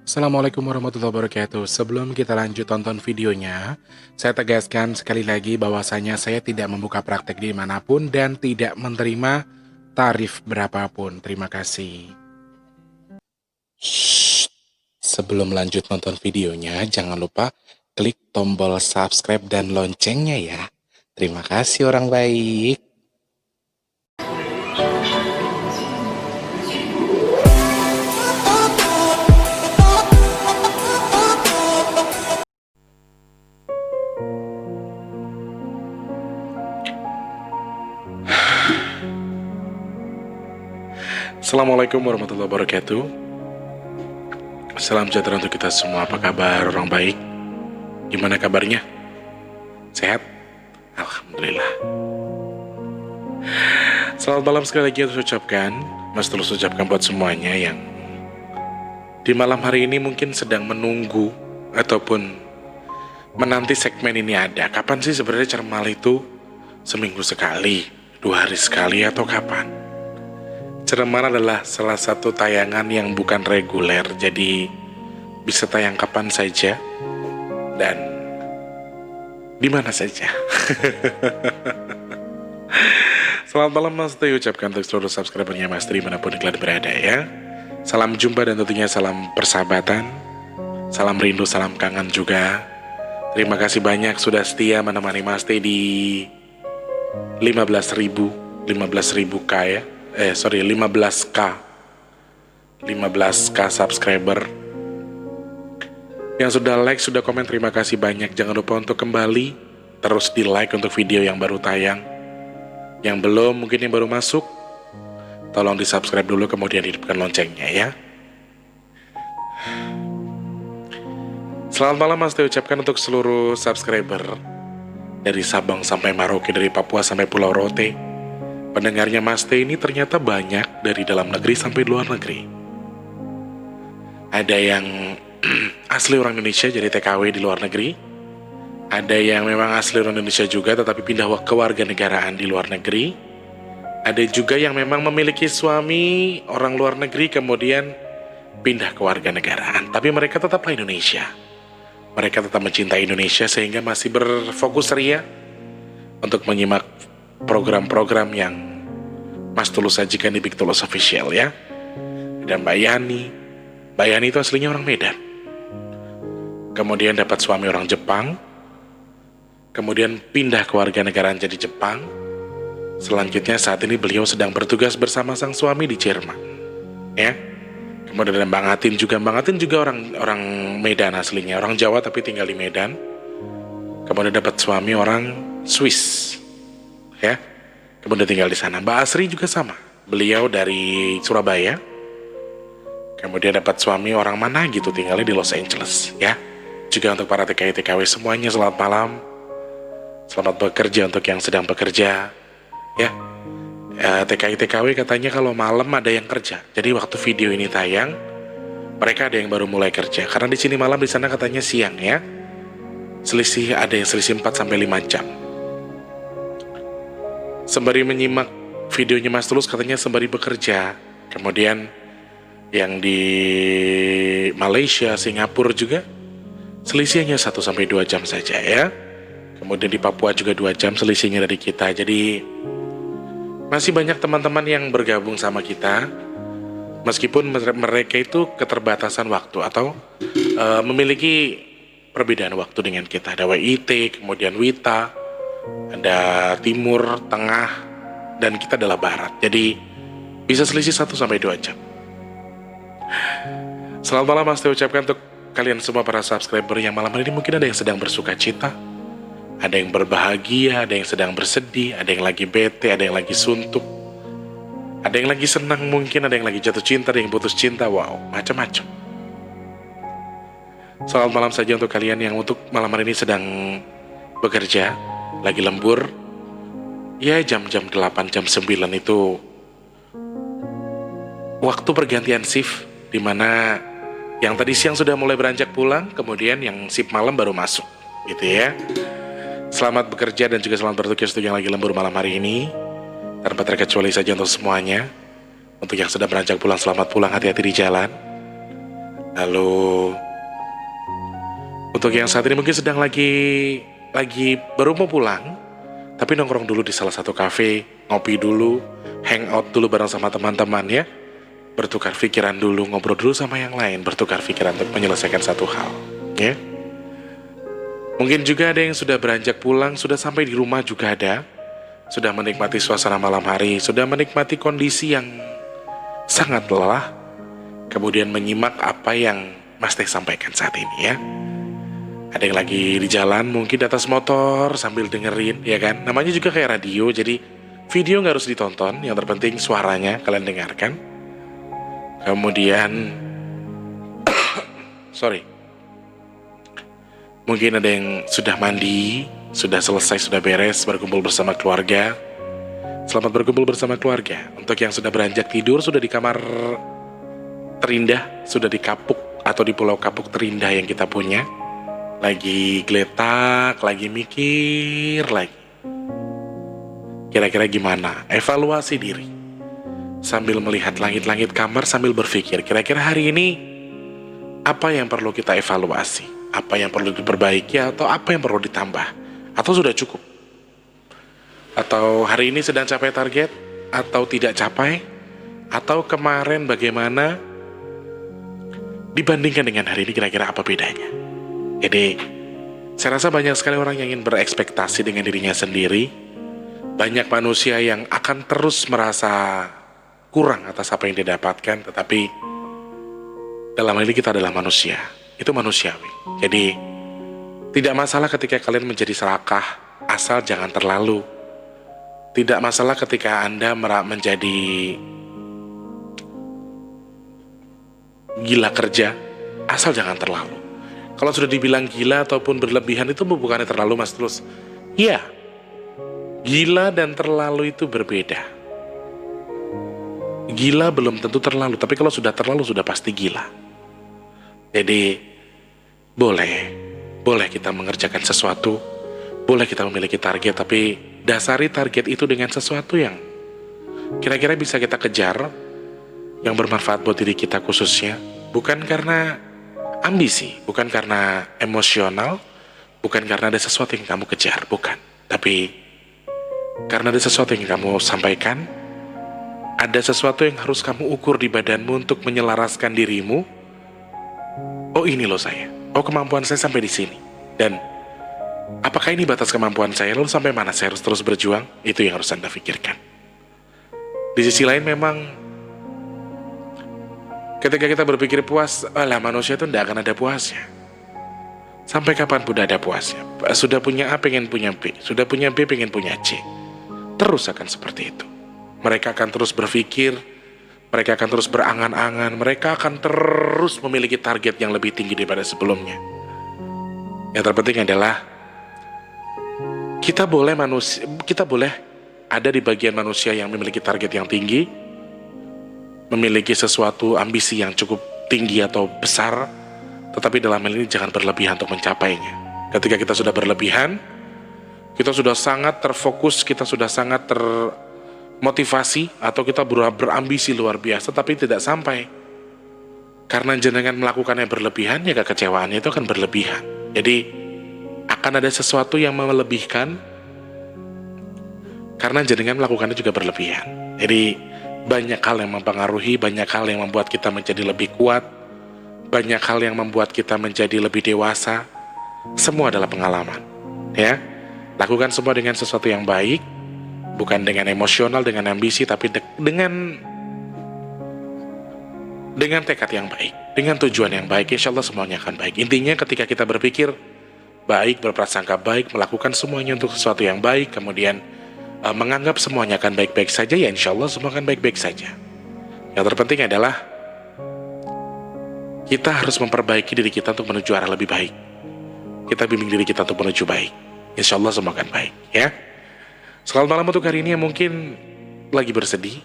Assalamualaikum warahmatullahi wabarakatuh. Sebelum kita lanjut tonton videonya, saya tegaskan sekali lagi bahwasanya saya tidak membuka praktek dimanapun dan tidak menerima tarif berapapun. Terima kasih. Shh. Sebelum lanjut nonton videonya, jangan lupa klik tombol subscribe dan loncengnya ya. Terima kasih orang baik. Assalamualaikum warahmatullahi wabarakatuh. Salam sejahtera untuk kita semua. Apa kabar orang baik? Gimana kabarnya? Sehat? Alhamdulillah. Selamat malam sekali lagi harus ucapkan. Mas terus ucapkan buat semuanya yang di malam hari ini mungkin sedang menunggu ataupun menanti segmen ini ada. Kapan sih sebenarnya Cermal itu? Seminggu sekali, 2 hari sekali, atau kapan? Cermal adalah salah satu tayangan yang bukan reguler, jadi bisa tayang kapan saja dan di mana saja. Selamat malam Mas Tri, ucapkan untuk seluruh subscribernya Mas Tri manapun kalian berada ya. Salam jumpa dan tentunya salam persahabatan, salam rindu, salam kangen juga. Terima kasih banyak sudah setia menemani Mas Tri di 15.000 K ya. 15K 15K subscriber. Yang sudah like, sudah komen, terima kasih banyak. Jangan lupa untuk kembali terus di like untuk video yang baru tayang. Yang belum, mungkin yang baru masuk, tolong di subscribe dulu kemudian hidupkan loncengnya ya. Selamat malam Mas Teh ucapkan untuk seluruh subscriber dari Sabang sampai Merauke, dari Papua sampai Pulau Rote. Pendengarnya Mas T ini ternyata banyak dari dalam negeri sampai luar negeri. Ada yang asli orang Indonesia jadi TKW di luar negeri. Ada yang memang asli orang Indonesia juga tetapi pindah ke warganegaraan di luar negeri. Ada juga yang memang memiliki suami orang luar negeri kemudian pindah ke warganegaraan. Tapi mereka tetaplah Indonesia. Mereka tetap mencintai Indonesia sehingga masih berfokus ria untuk menyimak program-program yang Mas Tulus sajikan di Big Tulus Official ya. Dan Mbak Yani itu aslinya orang Medan. Kemudian dapat suami orang Jepang. Kemudian pindah ke warganegaraan jadi Jepang. Selanjutnya saat ini beliau sedang bertugas bersama sang suami di Jerman. Ya. Kemudian ada Bang Atin juga. Bang Atin juga orang Medan aslinya, orang Jawa tapi tinggal di Medan. Kemudian dapat suami orang Swiss. Ya, kemudian tinggal di sana. Mbak Asri juga sama, beliau dari Surabaya. Kemudian dapat suami orang mana gitu, tinggalnya di Los Angeles ya. Juga untuk para TKI TKW semuanya selamat malam, selamat bekerja untuk yang sedang bekerja ya. TKI TKW katanya kalau malam ada yang kerja, jadi waktu video ini tayang mereka ada yang baru mulai kerja karena di sini malam, di sana katanya siang ya. Ada yang selisih 4 sampai 5 jam. Sembari menyimak videonya Mas Tulus katanya sembari bekerja. Kemudian yang di Malaysia, Singapura juga selisihnya 1 sampai 2 jam saja ya. Kemudian di Papua juga 2 jam selisihnya dari kita. Jadi masih banyak teman-teman yang bergabung sama kita meskipun mereka itu keterbatasan waktu atau memiliki perbedaan waktu dengan kita. Ada WIT, kemudian WITA, ada timur, tengah, dan kita adalah barat. Jadi bisa selisih 1 sampai 2 jam. Selamat malam Mas Teh ucapkan untuk kalian semua para subscriber yang malam hari ini mungkin ada yang sedang bersuka cita, ada yang berbahagia, ada yang sedang bersedih, ada yang lagi bete, ada yang lagi suntuk, ada yang lagi senang mungkin, ada yang lagi jatuh cinta, ada yang putus cinta, wow, macam-macam. Selamat malam saja untuk kalian yang untuk malam hari ini sedang bekerja, lagi lembur, ya jam-jam 8, jam 9 itu waktu pergantian shift, dimana yang tadi siang sudah mulai beranjak pulang, kemudian yang shift malam baru masuk, gitu ya. Selamat bekerja dan juga selamat bertugas untuk yang lagi lembur malam hari ini. Tanpa terkecuali saja untuk semuanya. Untuk yang sudah beranjak pulang, selamat pulang, hati-hati di jalan. Lalu untuk yang saat ini mungkin sedang lagi baru mau pulang, tapi nongkrong dulu di salah satu kafe, ngopi dulu, hangout dulu bareng sama teman-teman ya. Bertukar pikiran dulu, ngobrol dulu sama yang lain, bertukar pikiran untuk menyelesaikan satu hal, ya. Mungkin juga ada yang sudah beranjak pulang, sudah sampai di rumah juga ada, sudah menikmati suasana malam hari, sudah menikmati kondisi yang sangat lelah, kemudian menyimak apa yang Mas Teh sampaikan saat ini ya. Ada yang lagi di jalan, mungkin di atas motor sambil dengerin, ya kan? Namanya juga kayak radio, jadi video nggak harus ditonton, yang terpenting suaranya kalian dengarkan. Kemudian, mungkin ada yang sudah mandi, sudah selesai, sudah beres, berkumpul bersama keluarga. Selamat berkumpul bersama keluarga. Untuk yang sudah beranjak tidur, sudah di kamar terindah, sudah di kapuk atau di pulau kapuk terindah yang kita punya. Lagi geletak, lagi mikir lagi. Kira-kira gimana? Evaluasi diri. Sambil melihat langit-langit kamar, sambil berpikir, kira-kira hari ini apa yang perlu kita evaluasi? Apa yang perlu diperbaiki atau apa yang perlu ditambah? Atau sudah cukup? Atau hari ini sedang capai target? Atau tidak capai? Atau kemarin bagaimana? Dibandingkan dengan hari ini kira-kira apa bedanya? Jadi, saya rasa banyak sekali orang yang ingin berekspektasi dengan dirinya sendiri. Banyak manusia yang akan terus merasa kurang atas apa yang dia dapatkan, tetapi dalam hal ini kita adalah manusia. Itu manusiawi. Jadi, tidak masalah ketika kalian menjadi serakah, asal jangan terlalu. Tidak masalah ketika Anda menjadi gila kerja, asal jangan terlalu. Kalau sudah dibilang gila ataupun berlebihan itu bukannya terlalu, Mas, terus. Iya, gila dan terlalu itu berbeda. Gila belum tentu terlalu, tapi kalau sudah terlalu sudah pasti gila. Jadi, boleh kita mengerjakan sesuatu, boleh kita memiliki target, tapi dasari target itu dengan sesuatu yang kira-kira bisa kita kejar, yang bermanfaat buat diri kita khususnya, bukan karena ambisi, bukan karena emosional, bukan karena ada sesuatu yang kamu kejar, bukan. Tapi karena ada sesuatu yang kamu sampaikan, ada sesuatu yang harus kamu ukur di badanmu untuk menyelaraskan dirimu. Oh, ini loh saya. Oh, kemampuan saya sampai di sini. Dan apakah ini batas kemampuan saya? Lalu sampai mana saya harus terus berjuang? Itu yang harus Anda pikirkan. Di sisi lain memang ketika kita berpikir puas, alah, manusia itu tidak akan ada puasnya. Sampai kapanpun ada puasnya. Sudah punya A pengen punya B, sudah punya B pengen punya C. Terus akan seperti itu. Mereka akan terus berpikir, mereka akan terus berangan-angan, mereka akan terus memiliki target yang lebih tinggi daripada sebelumnya. Yang terpenting adalah kita boleh ada di bagian manusia yang memiliki target yang tinggi, memiliki sesuatu ambisi yang cukup tinggi atau besar, tetapi dalam hal ini jangan berlebihan untuk mencapainya. Ketika kita sudah berlebihan, kita sudah sangat terfokus, kita sudah sangat termotivasi, atau kita berambisi luar biasa tapi tidak sampai. Karena jenengan melakukannya berlebihan, ya kekecewaannya itu akan berlebihan. Jadi akan ada sesuatu yang melebihkan karena jenengan melakukannya juga berlebihan. Jadi banyak hal yang mempengaruhi, banyak hal yang membuat kita menjadi lebih kuat, banyak hal yang membuat kita menjadi lebih dewasa. Semua adalah pengalaman, ya. Lakukan semua dengan sesuatu yang baik, bukan dengan emosional, dengan ambisi, tapi dengan tekad yang baik, dengan tujuan yang baik. Insya Allah semuanya akan baik. Intinya ketika kita berpikir baik, berprasangka baik, melakukan semuanya untuk sesuatu yang baik, kemudian menganggap semuanya akan baik-baik saja, ya insya Allah semua akan baik-baik saja. Yang terpenting adalah kita harus memperbaiki diri kita untuk menuju arah lebih baik. Kita bimbing diri kita untuk menuju baik. Insya Allah semua akan baik, ya. Selamat malam untuk hari ini yang mungkin lagi bersedih,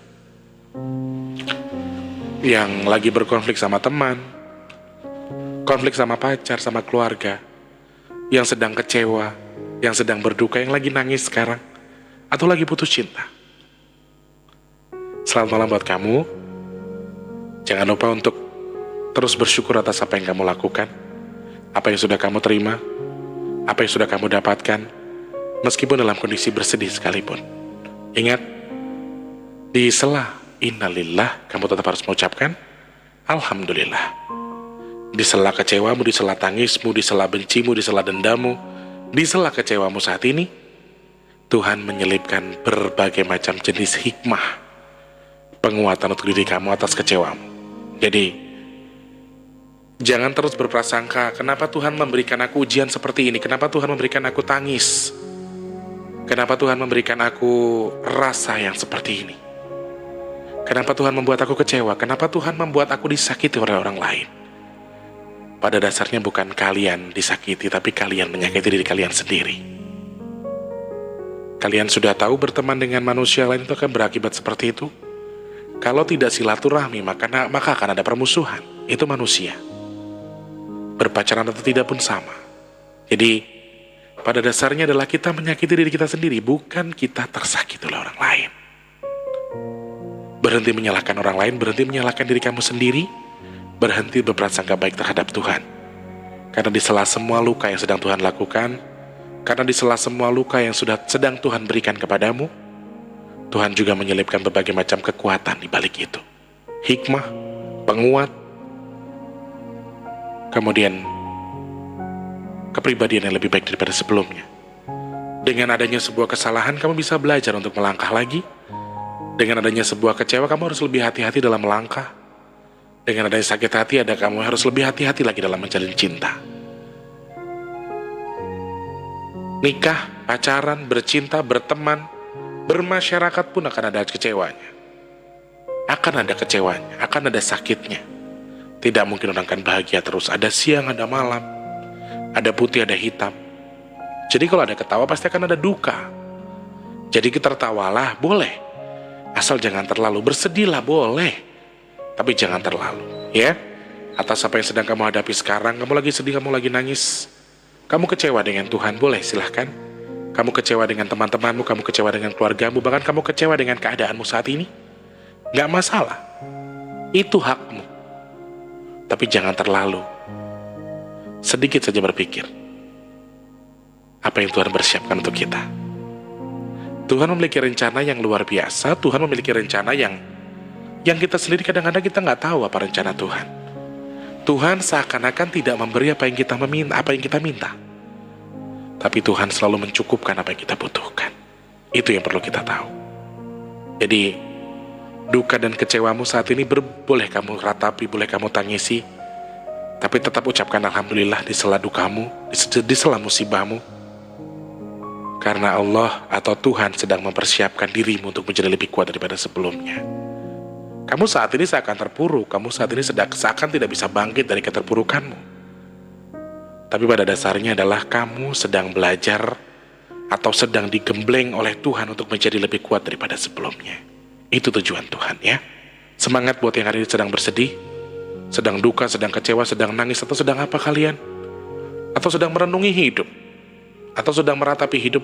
yang lagi berkonflik sama teman, konflik sama pacar, sama keluarga, yang sedang kecewa, yang sedang berduka, yang lagi nangis sekarang, atau lagi putus cinta. Selamat malam buat kamu. Jangan lupa untuk Terus bersyukur atas apa yang kamu lakukan, apa yang sudah kamu terima, apa yang sudah kamu dapatkan, meskipun dalam kondisi bersedih sekalipun. Ingat, di sela innalillah kamu tetap harus mengucapkan alhamdulillah. Di sela kecewamu, di sela tangismu, di sela bencimu, di sela dendamu, di sela kecewamu saat ini, Tuhan menyelipkan berbagai macam jenis hikmah penguatan untuk diri kamu atas kecewamu. Jadi, jangan terus berprasangka, kenapa Tuhan memberikan aku ujian seperti ini? Kenapa Tuhan memberikan aku tangis? Kenapa Tuhan memberikan aku rasa yang seperti ini? Kenapa Tuhan membuat aku kecewa? Kenapa Tuhan membuat aku disakiti oleh orang lain? Pada dasarnya bukan kalian disakiti, tapi kalian menyakiti diri kalian sendiri. Kalian sudah tahu berteman dengan manusia lain itu akan berakibat seperti itu? Kalau tidak silaturahmi, maka akan ada permusuhan. Itu manusia. Berpacaran atau tidak pun sama. Jadi, pada dasarnya adalah kita menyakiti diri kita sendiri, bukan kita tersakiti oleh orang lain. Berhenti menyalahkan orang lain, berhenti menyalahkan diri kamu sendiri, berhenti berprasangka baik terhadap Tuhan. Karena di sela semua luka yang sedang Tuhan lakukan, karena di sela semua luka yang sedang Tuhan berikan kepadamu, Tuhan juga menyelipkan berbagai macam kekuatan di balik itu. Hikmah, penguat, kemudian kepribadian yang lebih baik daripada sebelumnya. Dengan adanya sebuah kesalahan, kamu bisa belajar untuk melangkah lagi. Dengan adanya sebuah kecewa, kamu harus lebih hati-hati dalam melangkah. Dengan adanya sakit hati, kamu harus lebih hati-hati lagi dalam menjalin cinta. Nikah, pacaran, bercinta, berteman, bermasyarakat pun akan ada kecewanya. Akan ada kecewanya, akan ada sakitnya. Tidak mungkin orang akan bahagia terus. Ada siang, ada malam. Ada putih, ada hitam. Jadi kalau ada ketawa pasti akan ada duka. Jadi kita tertawalah, boleh. Asal jangan terlalu. Bersedihlah, boleh. Tapi jangan terlalu, ya. Atas apa yang sedang kamu hadapi sekarang, kamu lagi sedih, kamu lagi nangis. Kamu kecewa dengan Tuhan, boleh, silahkan. Kamu kecewa dengan teman-temanmu, kamu kecewa dengan keluargamu, bahkan kamu kecewa dengan keadaanmu saat ini. Gak masalah. Itu hakmu. Tapi jangan terlalu. Sedikit saja berpikir, apa yang Tuhan persiapkan untuk kita. Tuhan memiliki rencana yang luar biasa. Tuhan memiliki rencana yang kita sendiri kadang-kadang kita nggak tahu apa rencana Tuhan. Tuhan seakan-akan tidak memberi apa yang kita minta. Tapi Tuhan selalu mencukupkan apa yang kita butuhkan. Itu yang perlu kita tahu. Jadi, duka dan kecewamu saat ini boleh kamu ratapi, boleh kamu tangisi. Tapi tetap ucapkan alhamdulillah di sela dukamu, di sela musibahmu. Karena Allah atau Tuhan sedang mempersiapkan dirimu untuk menjadi lebih kuat daripada sebelumnya. Kamu saat ini seakan terpuruk, kamu saat ini seakan tidak bisa bangkit dari keterpurukanmu. Tapi pada dasarnya adalah kamu sedang belajar atau sedang digembleng oleh Tuhan untuk menjadi lebih kuat daripada sebelumnya. Itu tujuan Tuhan, ya. Semangat buat yang hari ini sedang bersedih, sedang duka, sedang kecewa, sedang nangis, atau sedang apa kalian? Atau sedang merenungi hidup, atau sedang meratapi hidup.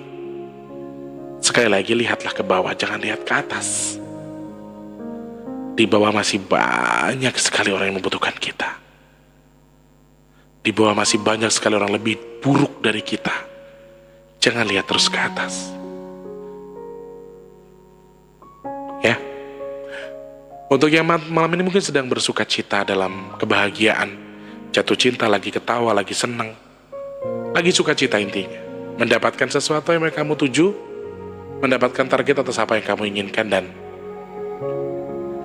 Sekali lagi lihatlah ke bawah, jangan lihat ke atas. Di bawah masih banyak sekali orang yang membutuhkan kita. Di bawah masih banyak sekali orang lebih buruk dari kita. Jangan lihat terus ke atas. Ya. Untuk yang malam ini mungkin sedang bersuka cita dalam kebahagiaan, jatuh cinta, lagi ketawa, lagi senang, lagi suka cita intinya. Mendapatkan sesuatu yang kamu tuju, mendapatkan target atas apa yang kamu inginkan. Dan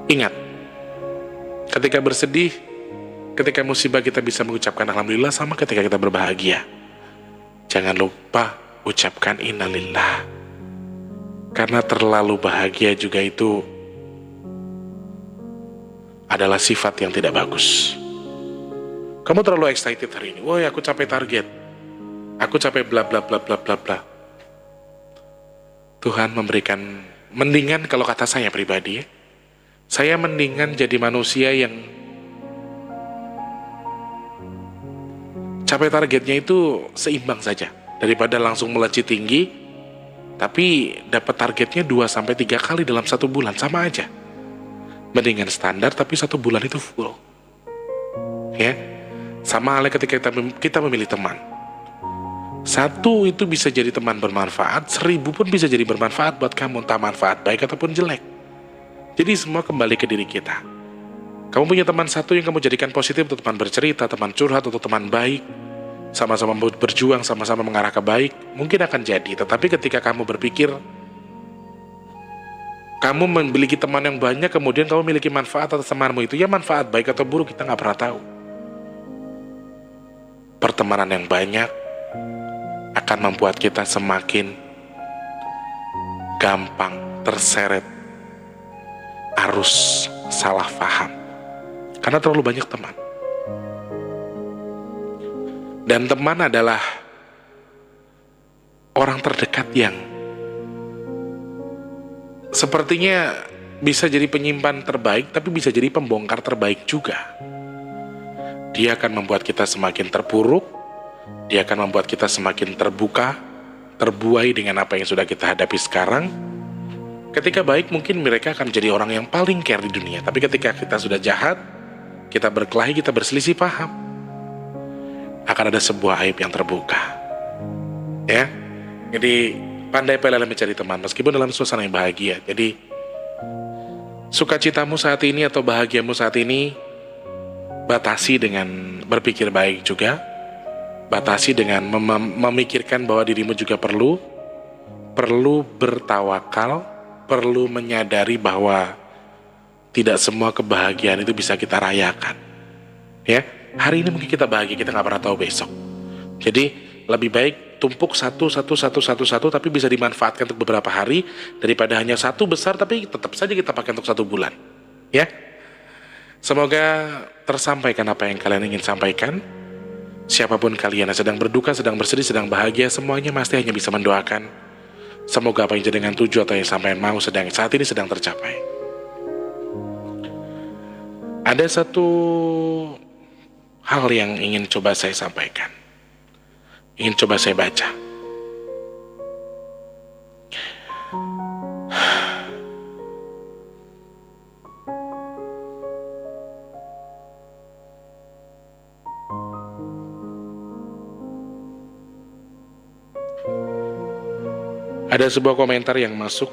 ingat, ketika bersedih, ketika musibah kita bisa mengucapkan alhamdulillah, sama ketika kita berbahagia. Jangan lupa ucapkan innalillah. Karena terlalu bahagia juga itu adalah sifat yang tidak bagus. Kamu terlalu excited hari ini. Woi, aku capai target. Aku capai bla bla bla bla bla bla. Tuhan memberikan, mendingan kalau kata saya pribadi, saya mendingan jadi manusia yang capai targetnya itu seimbang saja, daripada langsung melejit tinggi tapi dapat targetnya 2-3 kali dalam 1 bulan, sama aja. Mendingan standar tapi 1 bulan itu full. Ya, sama halnya ketika kita memilih teman. Satu itu bisa jadi teman bermanfaat, 1000 pun bisa jadi bermanfaat buat kamu, entah manfaat baik ataupun jelek. Jadi semua kembali ke diri kita. Kamu punya teman satu yang kamu jadikan positif, untuk teman bercerita, teman curhat, atau teman baik, sama-sama berjuang, sama-sama mengarah ke baik, mungkin akan jadi. Tetapi ketika kamu berpikir kamu memiliki teman yang banyak, kemudian kamu memiliki manfaat atas temanmu itu, ya manfaat baik atau buruk kita nggak pernah tahu. Pertemanan yang banyak akan membuat kita semakin gampang terseret arus salah paham, karena terlalu banyak teman. Dan teman adalah orang terdekat yang sepertinya bisa jadi penyimpan terbaik, tapi bisa jadi pembongkar terbaik juga. Dia akan membuat kita semakin terpuruk, dia akan membuat kita semakin terbuka, terbuai dengan apa yang sudah kita hadapi sekarang. Ketika baik mungkin mereka akan jadi orang yang paling care di dunia, tapi ketika kita sudah jahat, kita berkelahi, kita berselisih paham, akan ada sebuah aib yang terbuka. Ya, jadi pandai-pandailah mencari teman meskipun dalam suasana yang bahagia. Jadi sukacitamu saat ini atau bahagiamu saat ini batasi dengan berpikir baik juga. Batasi dengan memikirkan bahwa dirimu juga perlu bertawakal, perlu menyadari bahwa tidak semua kebahagiaan itu bisa kita rayakan. Ya, hari ini mungkin kita bahagia, kita nggak pernah tahu besok. Jadi lebih baik tumpuk satu, tapi bisa dimanfaatkan untuk beberapa hari, daripada hanya satu besar tapi tetap saja kita pakai untuk 1 bulan. Ya, semoga tersampaikan apa yang kalian ingin sampaikan. Siapapun kalian yang sedang berduka, sedang bersedih, sedang bahagia, semuanya pasti hanya bisa mendoakan semoga apa yang jenengan tuju atau yang sampean mau saat ini sedang tercapai. Ada satu hal yang ingin coba saya sampaikan, ingin coba saya baca. Ada sebuah komentar yang masuk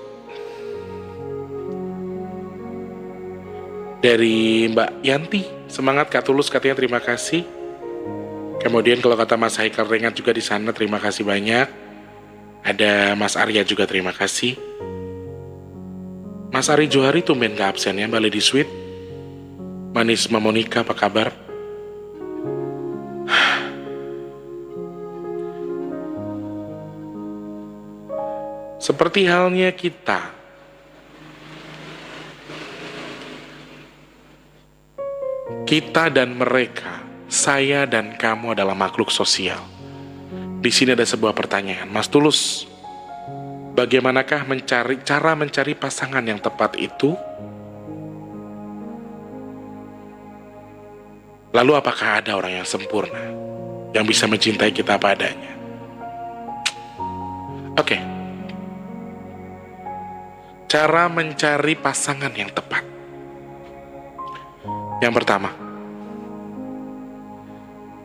dari Mbak Yanti. Semangat Kak Tulus, katanya terima kasih. Kemudian kalau kata Mas Haikal Rengat juga di sana, terima kasih banyak. Ada Mas Arya juga terima kasih. Mas Ari Johari tumben gak absen ya, Mbak Lady Sweet. Manis Monika apa kabar? Seperti halnya kita dan mereka, saya dan kamu adalah makhluk sosial. Di sini ada sebuah pertanyaan, Mas Tulus, bagaimanakah cara mencari pasangan yang tepat itu? Lalu apakah ada orang yang sempurna yang bisa mencintai kita apa adanya? Oke. Cara mencari pasangan yang tepat. Yang pertama,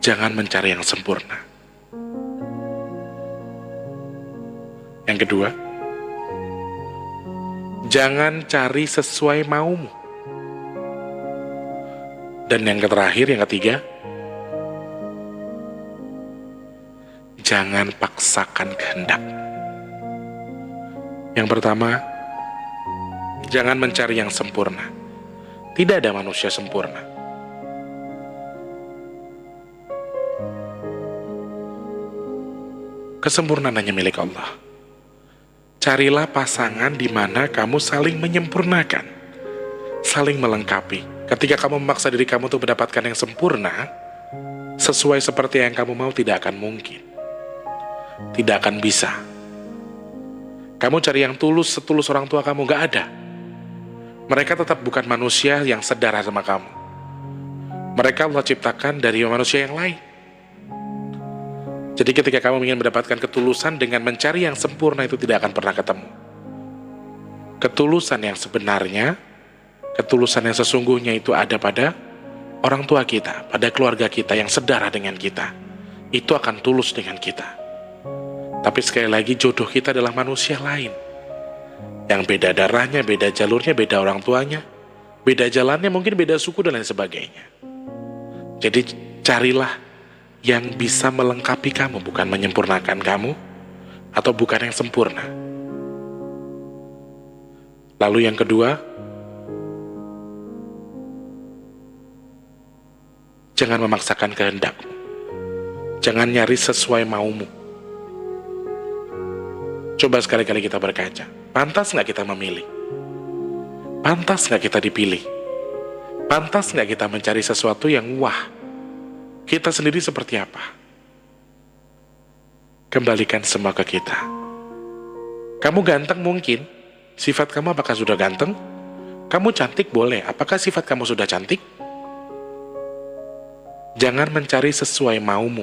jangan mencari yang sempurna. Yang kedua, jangan cari sesuai maumu. Dan yang terakhir, yang ketiga, jangan paksakan kehendak. Yang pertama, jangan mencari yang sempurna. Tidak ada manusia sempurna. Kesempurnaan hanya milik Allah. Carilah pasangan di mana kamu saling menyempurnakan, saling melengkapi. Ketika kamu memaksa diri kamu untuk mendapatkan yang sempurna, sesuai seperti yang kamu mau, tidak akan mungkin. Tidak akan bisa. Kamu cari yang tulus, setulus orang tua kamu, gak ada. Mereka tetap bukan manusia yang sedara sama kamu. Mereka Allah ciptakan dari manusia yang lain. Jadi ketika kamu ingin mendapatkan ketulusan dengan mencari yang sempurna, itu tidak akan pernah ketemu. Ketulusan yang sebenarnya, ketulusan yang sesungguhnya itu ada pada orang tua kita, pada keluarga kita yang sedarah dengan kita, itu akan tulus dengan kita. Tapi sekali lagi jodoh kita adalah manusia lain, yang beda darahnya, beda jalurnya, beda orang tuanya, beda jalannya, mungkin beda suku dan lain sebagainya. Jadi carilah yang bisa melengkapi kamu, bukan menyempurnakan kamu, atau bukan yang sempurna. Lalu yang kedua, jangan memaksakan kehendakmu. Jangan nyari sesuai maumu. Coba sekali-kali kita berkaca. Pantas nggak kita memilih? Pantas nggak kita dipilih? Pantas nggak kita mencari sesuatu yang wah? Kita sendiri seperti apa? Kembalikan semua ke kita. Kamu ganteng mungkin. Sifat kamu apakah sudah ganteng? Kamu cantik boleh. Apakah sifat kamu sudah cantik? Jangan mencari sesuai maumu.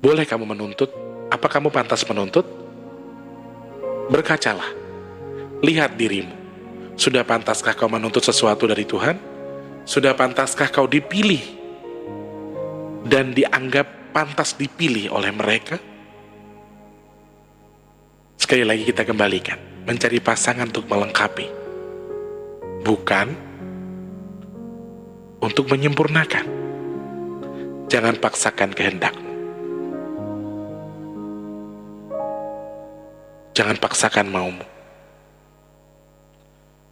Boleh kamu menuntut? Apa kamu pantas menuntut? Berkacalah. Lihat dirimu. Sudah pantaskah kau menuntut sesuatu dari Tuhan? Sudah pantaskah kau dipilih dan dianggap pantas dipilih oleh mereka? Sekali lagi kita kembalikan. Mencari pasangan untuk melengkapi. Bukan untuk menyempurnakan. Jangan paksakan kehendakmu. Jangan paksakan maumu.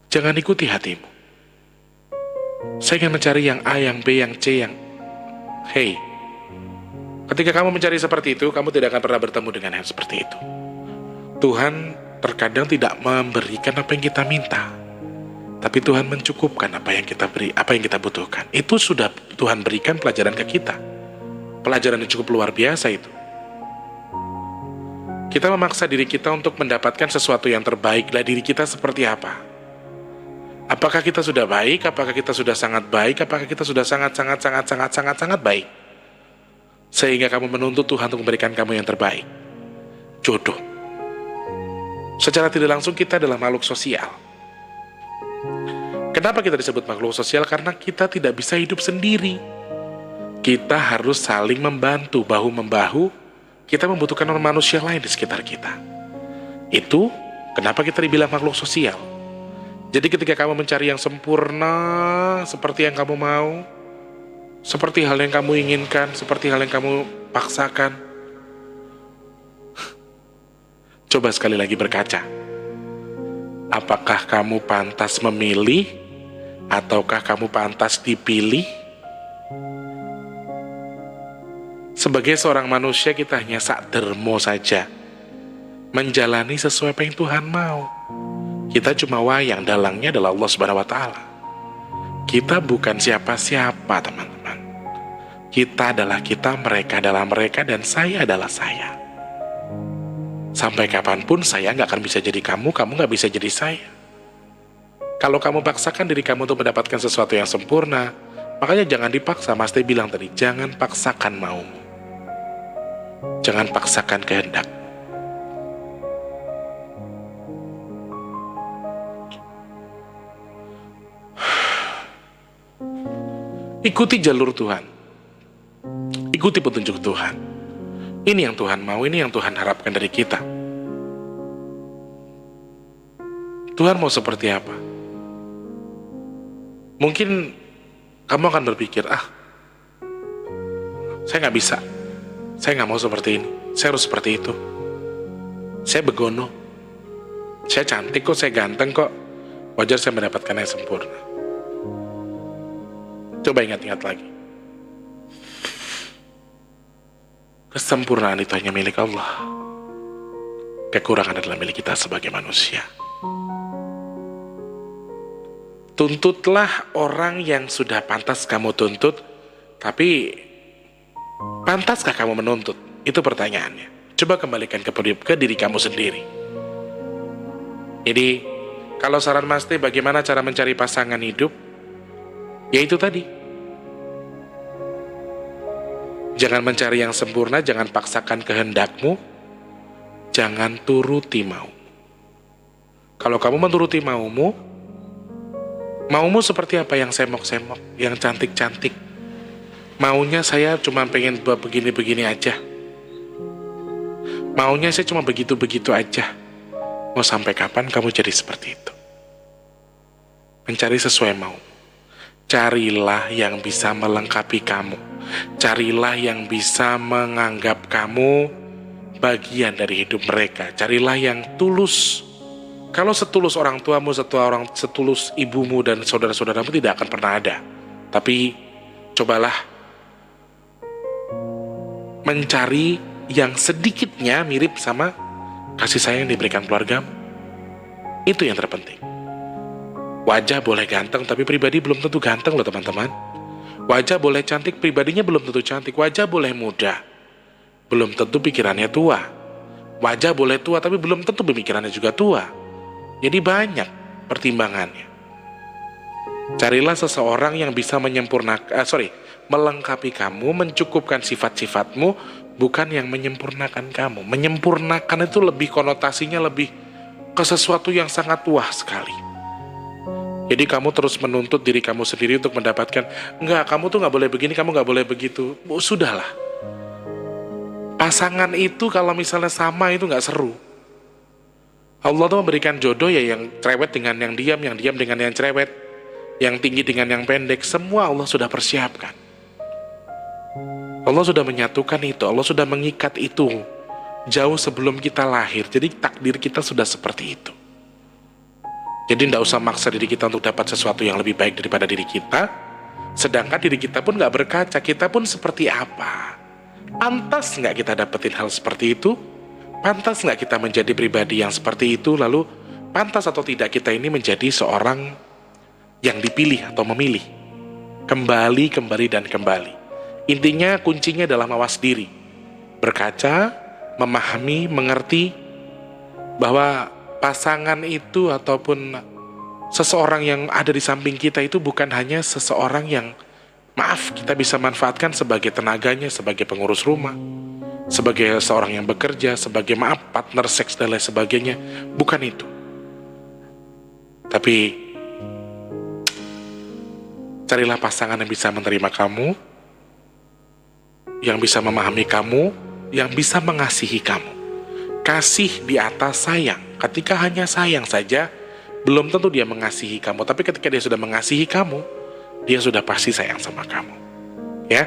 Jangan ikuti hatimu. Saya ingin mencari yang A, yang B, yang C, yang... Hei, ketika kamu mencari seperti itu, kamu tidak akan pernah bertemu dengan yang seperti itu. Tuhan terkadang tidak memberikan apa yang kita minta, tapi Tuhan mencukupkan apa yang kita beri, apa yang kita butuhkan. Itu sudah Tuhan berikan pelajaran ke kita. Pelajaran yang cukup luar biasa itu. Kita memaksa diri kita untuk mendapatkan sesuatu yang terbaik. Lah diri kita seperti apa? Apakah kita sudah baik? Apakah kita sudah sangat baik? Apakah kita sudah sangat baik? Sehingga kamu menuntut Tuhan untuk memberikan kamu yang terbaik. Jodoh. Secara tidak langsung kita adalah makhluk sosial. Kenapa kita disebut makhluk sosial? Karena kita tidak bisa hidup sendiri. Kita harus saling membantu, bahu-membahu. Kita membutuhkan orang manusia lain di sekitar kita. Itu kenapa kita dibilang makhluk sosial. Jadi ketika kamu mencari yang sempurna, seperti yang kamu mau, seperti hal yang kamu inginkan, seperti hal yang kamu paksakan, coba sekali lagi berkaca. Apakah kamu pantas memilih, ataukah kamu pantas dipilih? Sebagai seorang manusia kita hanya sak dermo saja, menjalani sesuai apa yang Tuhan mau. Kita cuma wayang, dalangnya adalah Allah Subhanahu wa Ta'ala. Kita bukan siapa-siapa, teman-teman. Kita adalah kita, mereka adalah mereka, dan saya adalah saya. Sampai kapanpun saya nggak akan bisa jadi kamu, kamu nggak bisa jadi saya. Kalau kamu paksakan diri kamu untuk mendapatkan sesuatu yang sempurna, makanya jangan dipaksa. Mas Teh bilang tadi, jangan paksakan maumu. Jangan paksakan kehendak. Ikuti jalur Tuhan. Ikuti petunjuk Tuhan. Ini yang Tuhan mau, ini yang Tuhan harapkan dari kita. Tuhan mau seperti apa? Mungkin kamu akan berpikir, saya nggak bisa. Saya nggak mau seperti ini. Saya harus seperti itu. Saya begono. Saya cantik kok, saya ganteng kok. Wajar saya mendapatkan yang sempurna. Coba ingat-ingat lagi. Kesempurnaan itu hanya milik Allah. Kekurangan adalah milik kita sebagai manusia. Tuntutlah orang yang sudah pantas kamu tuntut, tapi pantaskah kamu menuntut? Itu pertanyaannya. Coba kembalikan ke diri kamu sendiri. Jadi, kalau saran Mas Teh bagaimana cara mencari pasangan hidup? Ya itu tadi. Jangan mencari yang sempurna, jangan paksakan kehendakmu, jangan turuti mau. Kalau kamu menuruti maumu, Maumu seperti apa? Yang semok-semok, yang cantik-cantik? Maunya saya cuma pengen buat begini-begini aja. Maunya saya cuma begitu-begitu aja. Mau sampai kapan kamu jadi seperti itu? Mencari sesuai mau. Carilah yang bisa melengkapi kamu. Carilah yang bisa menganggap kamu bagian dari hidup mereka. Carilah yang tulus. Kalau setulus orang tuamu, setulus ibumu dan saudara-saudaramu tidak akan pernah ada. Tapi cobalah mencari yang sedikitnya mirip sama kasih sayang yang diberikan keluargamu. Itu yang terpenting. Wajah boleh ganteng, tapi pribadi belum tentu ganteng loh teman-teman. Wajah boleh cantik, pribadinya belum tentu cantik. Wajah boleh muda, belum tentu pikirannya tua. Wajah boleh tua, tapi belum tentu pemikirannya juga tua. Jadi banyak pertimbangannya. Carilah seseorang yang bisa melengkapi kamu, mencukupkan sifat-sifatmu, bukan yang menyempurnakan kamu. Menyempurnakan itu lebih konotasinya lebih ke sesuatu yang sangat wah sekali. Jadi kamu terus menuntut diri kamu sendiri untuk mendapatkan, enggak, kamu tuh gak boleh begini, kamu gak boleh begitu. Sudahlah. Pasangan itu kalau misalnya sama itu gak seru. Allah tuh memberikan jodoh ya yang cerewet dengan yang diam dengan yang cerewet, yang tinggi dengan yang pendek. Semua Allah sudah persiapkan. Allah sudah menyatukan itu, Allah sudah mengikat itu jauh sebelum kita lahir. Jadi takdir kita sudah seperti itu. Jadi tidak usah maksa diri kita untuk dapat sesuatu yang lebih baik daripada diri kita. Sedangkan diri kita pun gak berkaca, kita pun seperti apa. Pantas gak kita dapetin hal seperti itu? Pantas gak kita menjadi pribadi yang seperti itu? Lalu pantas atau tidak kita ini menjadi seorang yang dipilih atau memilih? Kembali dan kembali. Intinya kuncinya adalah mawas diri. Berkaca, memahami, mengerti bahwa pasangan itu ataupun seseorang yang ada di samping kita itu bukan hanya seseorang yang kita bisa manfaatkan sebagai tenaganya, sebagai pengurus rumah, sebagai seorang yang bekerja, sebagai partner seks dan lain sebagainya. Bukan itu. Tapi carilah pasangan yang bisa menerima kamu, yang bisa memahami kamu, yang bisa mengasihi kamu. Kasih di atas sayang. Ketika hanya sayang saja, belum tentu dia mengasihi kamu. Tapi ketika dia sudah mengasihi kamu, dia sudah pasti sayang sama kamu. Ya,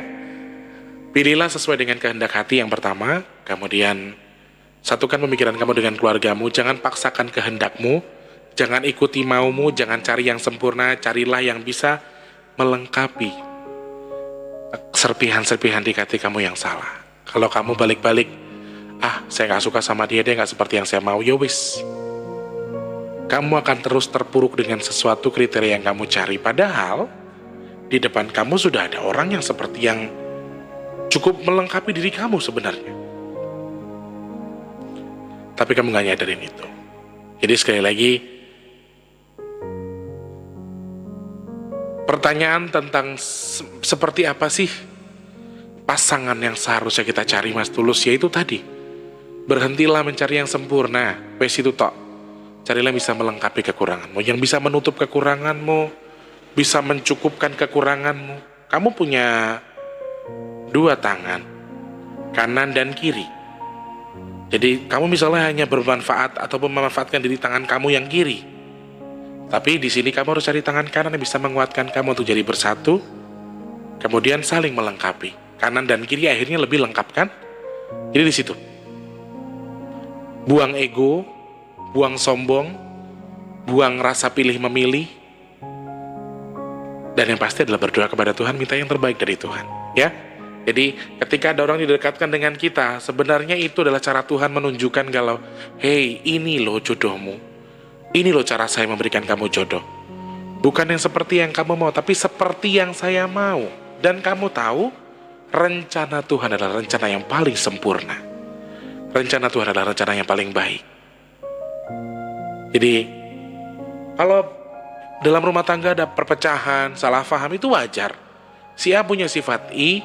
pilihlah sesuai dengan kehendak hati yang pertama. Kemudian satukan pemikiran kamu dengan keluargamu. Jangan paksakan kehendakmu, jangan ikuti maumu, jangan cari yang sempurna. Carilah yang bisa melengkapi serpihan-serpihan di hati kamu yang salah. Kalau kamu balik-balik, saya gak suka sama dia gak seperti yang saya mau, ya wis. Kamu akan terus terpuruk dengan sesuatu kriteria yang kamu cari. Padahal di depan kamu sudah ada orang yang seperti yang cukup melengkapi diri kamu sebenarnya. Tapi kamu gak nyadarin itu. Jadi sekali lagi, pertanyaan tentang seperti apa sih pasangan yang seharusnya kita cari, Mas Tulus, yaitu tadi, berhentilah mencari yang sempurna, wes itu tok. Carilah bisa melengkapi kekuranganmu, yang bisa menutup kekuranganmu, bisa mencukupkan kekuranganmu. Kamu punya dua tangan, kanan dan kiri. Jadi kamu misalnya hanya bermanfaat ataupun memanfaatkan diri tangan kamu yang kiri. Tapi di sini kamu harus cari tangan kanan yang bisa menguatkan kamu untuk jadi bersatu, kemudian saling melengkapi. Kanan dan kiri akhirnya lebih lengkap kan? Jadi di situ. Buang ego, buang sombong, buang rasa pilih memilih, dan yang pasti adalah berdoa kepada Tuhan, minta yang terbaik dari Tuhan. Ya, jadi ketika ada orang didekatkan dengan kita, sebenarnya itu adalah cara Tuhan menunjukkan kalau, hey, ini loh jodohmu, ini loh cara saya memberikan kamu jodoh. Bukan yang seperti yang kamu mau, tapi seperti yang saya mau. Dan kamu tahu, rencana Tuhan adalah rencana yang paling sempurna. Rencana Tuhan adalah rencana yang paling baik. Jadi, kalau dalam rumah tangga ada perpecahan, salah paham, itu wajar. Si A punya sifat I,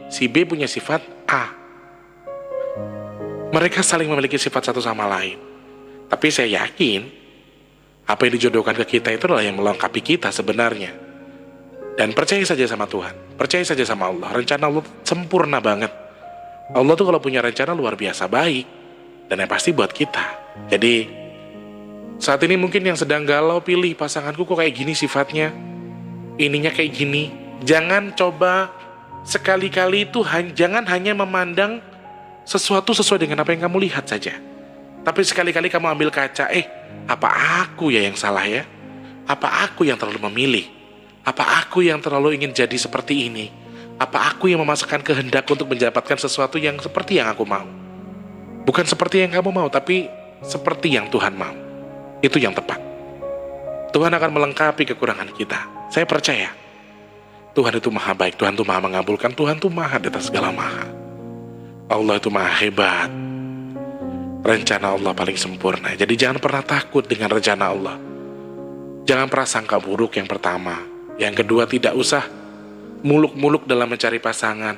si B punya sifat A. Mereka saling memiliki sifat satu sama lain. Tapi saya yakin, Apa yang dijodohkan ke kita itu adalah yang melengkapi kita sebenarnya. Dan percaya saja sama Tuhan, percaya saja sama Allah. Rencana Allah sempurna banget. Allah tuh kalau punya rencana luar biasa baik, dan yang pasti buat kita. Jadi saat ini mungkin yang sedang galau, pilih pasanganku kok kayak gini sifatnya, ininya kayak gini. Jangan coba sekali-kali itu jangan hanya memandang sesuatu sesuai dengan apa yang kamu lihat saja. Tapi sekali-kali kamu ambil kaca, apa aku ya yang salah ya? Apa aku yang terlalu memilih? Apa aku yang terlalu ingin jadi seperti ini? Apa aku yang memaksakan kehendak untuk mendapatkan sesuatu yang seperti yang aku mau? Bukan seperti yang kamu mau, tapi seperti yang Tuhan mau. Itu yang tepat. Tuhan akan melengkapi kekurangan kita. Saya percaya. Tuhan itu maha baik, Tuhan itu maha mengabulkan, Tuhan itu maha di atas segala maha. Allah itu maha hebat. Rencana Allah paling sempurna. Jadi jangan pernah takut dengan rencana Allah. Jangan prasangka buruk yang pertama. Yang kedua, tidak usah muluk-muluk dalam mencari pasangan.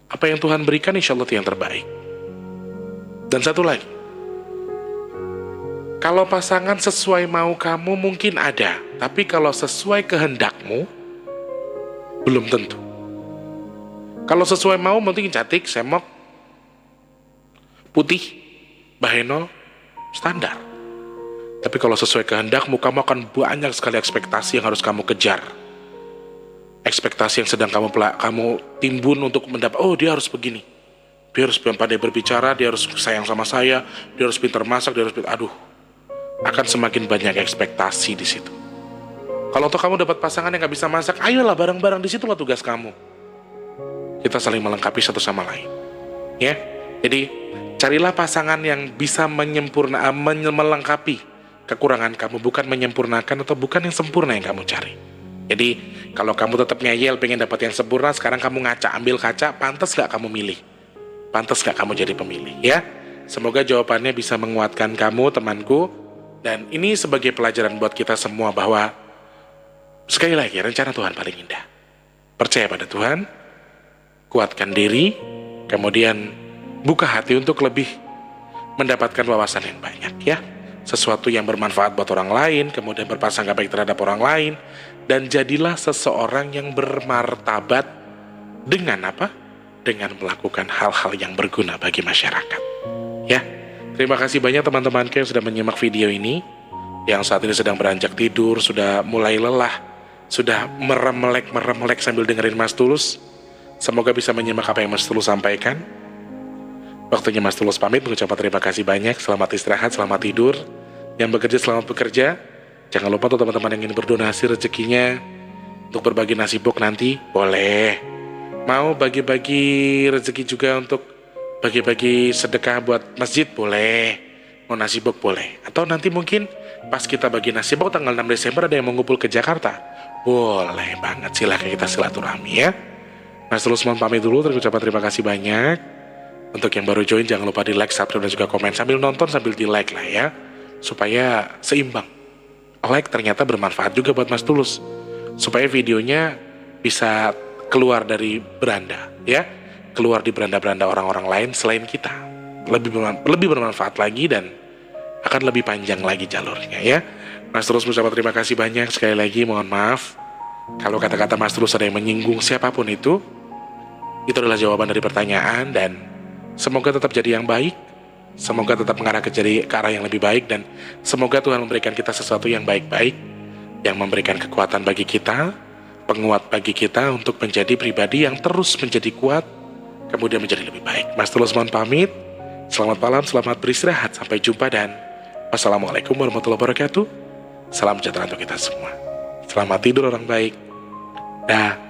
Apa yang Tuhan berikan insya Allah itu yang terbaik. Dan satu lagi, kalau pasangan sesuai mau kamu mungkin ada, tapi kalau sesuai kehendakmu belum tentu. Kalau sesuai mau mungkin cantik, semok, putih, baheno, standar. Tapi kalau sesuai kehendakmu, kamu akan banyak sekali ekspektasi yang harus kamu kejar. Ekspektasi yang sedang kamu timbun untuk mendapat, dia harus begini. Dia harus pandai berbicara, dia harus sayang sama saya, dia harus pintar masak, dia harus akan semakin banyak ekspektasi di situ. Kalau toh kamu dapat pasangan yang gak bisa masak, ayolah bareng-bareng, di situlah tugas kamu. Kita saling melengkapi satu sama lain. Ya, jadi carilah pasangan yang bisa melengkapi kekurangan kamu, bukan menyempurnakan atau bukan yang sempurna yang kamu cari. Jadi kalau kamu tetap ngeyel pengen dapat yang sempurna, sekarang kamu ngaca, ambil kaca, pantas gak kamu milih? Pantas gak kamu jadi pemilih? Ya, semoga jawabannya bisa menguatkan kamu, temanku. Dan ini sebagai pelajaran buat kita semua bahwa sekali lagi rencana Tuhan paling indah. Percaya pada Tuhan, kuatkan diri, kemudian buka hati untuk lebih mendapatkan wawasan yang banyak ya. Sesuatu yang bermanfaat buat orang lain, kemudian berprasangka baik terhadap orang lain, dan jadilah seseorang yang bermartabat dengan apa? Dengan melakukan hal-hal yang berguna bagi masyarakat. Ya, terima kasih banyak teman-temanku yang sudah menyimak video ini, yang saat ini sedang beranjak tidur, sudah mulai lelah, sudah merem-melek sambil dengerin Mas Tulus. Semoga bisa menyimak apa yang Mas Tulus sampaikan. Waktunya Mas Tulus pamit, mengucapkan terima kasih banyak. Selamat istirahat, selamat tidur. Yang bekerja selamat bekerja. Jangan lupa tuh teman-teman yang ingin berdonasi rezekinya untuk berbagi nasi box nanti, boleh. Mau bagi-bagi rezeki juga untuk bagi-bagi sedekah buat masjid, boleh. Mau nasi box boleh. Atau nanti mungkin pas kita bagi nasi box tanggal 6 Desember ada yang mau ngumpul ke Jakarta, boleh banget, silahkan kita silaturahmi ya. Mas Tulus mohon pamit dulu, terima kasih banyak. Untuk yang baru join jangan lupa di like, subscribe, dan juga komen. Sambil nonton sambil di like lah ya, supaya seimbang. Like ternyata bermanfaat juga buat Mas Tulus, supaya videonya bisa keluar dari beranda ya, keluar di beranda-beranda orang-orang lain selain kita. Lebih bermanfaat lagi dan akan lebih panjang lagi jalurnya ya. Mas Tulus mengucapkan terima kasih banyak. Sekali lagi mohon maaf kalau kata-kata Mas Tulus ada yang menyinggung siapapun itu adalah jawaban dari pertanyaan, dan semoga tetap jadi yang baik, semoga tetap mengarah ke arah yang lebih baik, dan semoga Tuhan memberikan kita sesuatu yang baik-baik, yang memberikan kekuatan bagi kita, penguat bagi kita untuk menjadi pribadi yang terus menjadi kuat, kemudian menjadi lebih baik. Mas Tulus mohon pamit. Selamat malam, selamat beristirahat, sampai jumpa, dan wassalamualaikum warahmatullahi wabarakatuh. Salam sejahtera untuk kita semua. Selamat tidur orang baik. Dah.